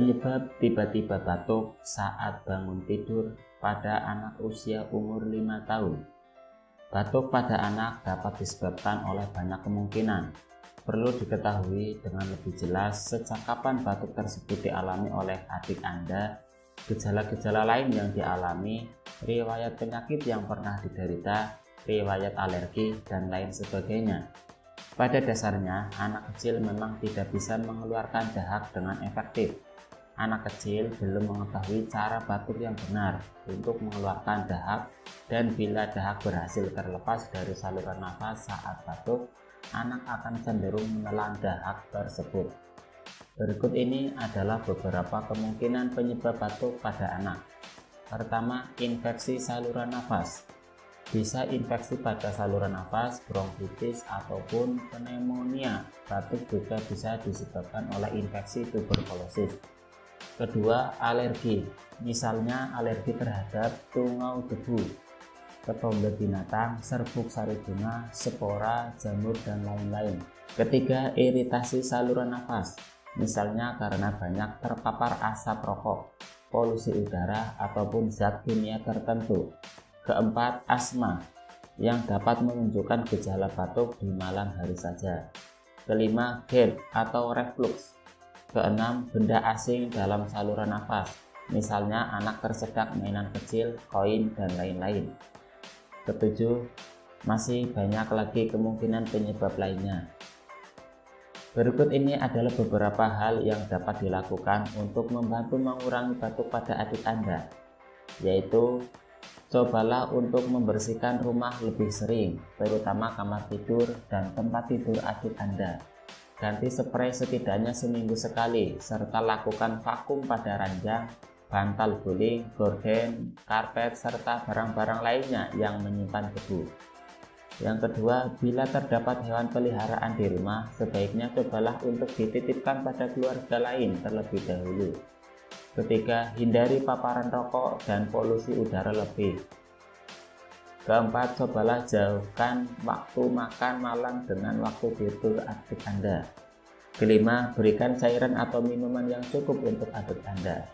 Penyebab tiba-tiba batuk saat bangun tidur pada anak usia umur 5 tahun. Batuk pada anak dapat disebabkan oleh banyak kemungkinan. Perlu diketahui dengan lebih jelas sejak kapan batuk tersebut dialami oleh adik Anda, gejala-gejala lain yang dialami, riwayat penyakit yang pernah diderita, riwayat alergi, dan lain sebagainya. Pada dasarnya, anak kecil memang tidak bisa mengeluarkan dahak dengan efektif. Anak kecil belum mengetahui cara batuk yang benar untuk mengeluarkan dahak, dan bila dahak berhasil terlepas dari saluran nafas saat batuk, anak akan cenderung menelan dahak tersebut. Berikut ini adalah beberapa kemungkinan penyebab batuk pada anak. Pertama, infeksi saluran nafas. Bisa infeksi pada saluran nafas, bronkitis, ataupun pneumonia. Batuk juga bisa disebabkan oleh infeksi tuberkulosis. Kedua, alergi. Misalnya alergi terhadap tungau debu, ketombe binatang, serbuk sari bunga, spora, jamur, dan lain-lain. Ketiga, iritasi saluran nafas. Misalnya karena banyak terpapar asap rokok, polusi udara, ataupun zat kimia tertentu. Keempat, asma yang dapat menunjukkan gejala batuk di malam hari saja. Kelima, GERD atau reflux. Keenam, benda asing dalam saluran nafas. Misalnya anak tersedak mainan kecil, koin, dan lain-lain. Ketujuh, masih banyak lagi kemungkinan penyebab lainnya. Berikut ini adalah beberapa hal yang dapat dilakukan untuk membantu mengurangi batuk pada adik Anda, yaitu cobalah untuk membersihkan rumah lebih sering, terutama kamar tidur dan tempat tidur adik Anda. Ganti spray setidaknya seminggu sekali, serta lakukan vakum pada ranjang, bantal guling, gorden, karpet, serta barang-barang lainnya yang menyimpan debu. Yang kedua, bila terdapat hewan peliharaan di rumah, sebaiknya cobalah untuk dititipkan pada keluarga lain terlebih dahulu. Ketiga, hindari paparan rokok dan polusi udara lebih. Keempat, cobalah jauhkan waktu makan malam dengan waktu tidur adik Anda. Kelima, berikan cairan atau minuman yang cukup untuk adik Anda.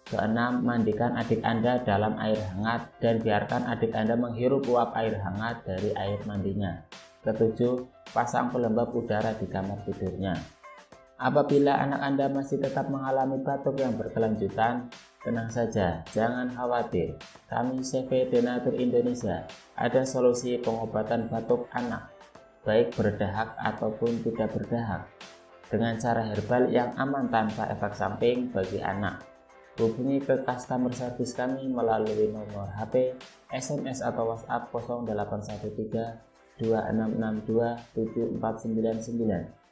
Keenam, mandikan adik Anda dalam air hangat dan biarkan adik Anda menghirup uap air hangat dari air mandinya. Ketujuh, pasang pelembab udara di kamar tidurnya. Apabila anak Anda masih tetap mengalami batuk yang berkelanjutan, tenang saja, jangan khawatir. Kami CV Denatur Indonesia ada solusi pengobatan batuk anak, baik berdahak ataupun tidak berdahak, dengan cara herbal yang aman tanpa efek samping bagi anak. Hubungi ke customer service kami melalui nomor HP, SMS atau WhatsApp 0813 2662 7499.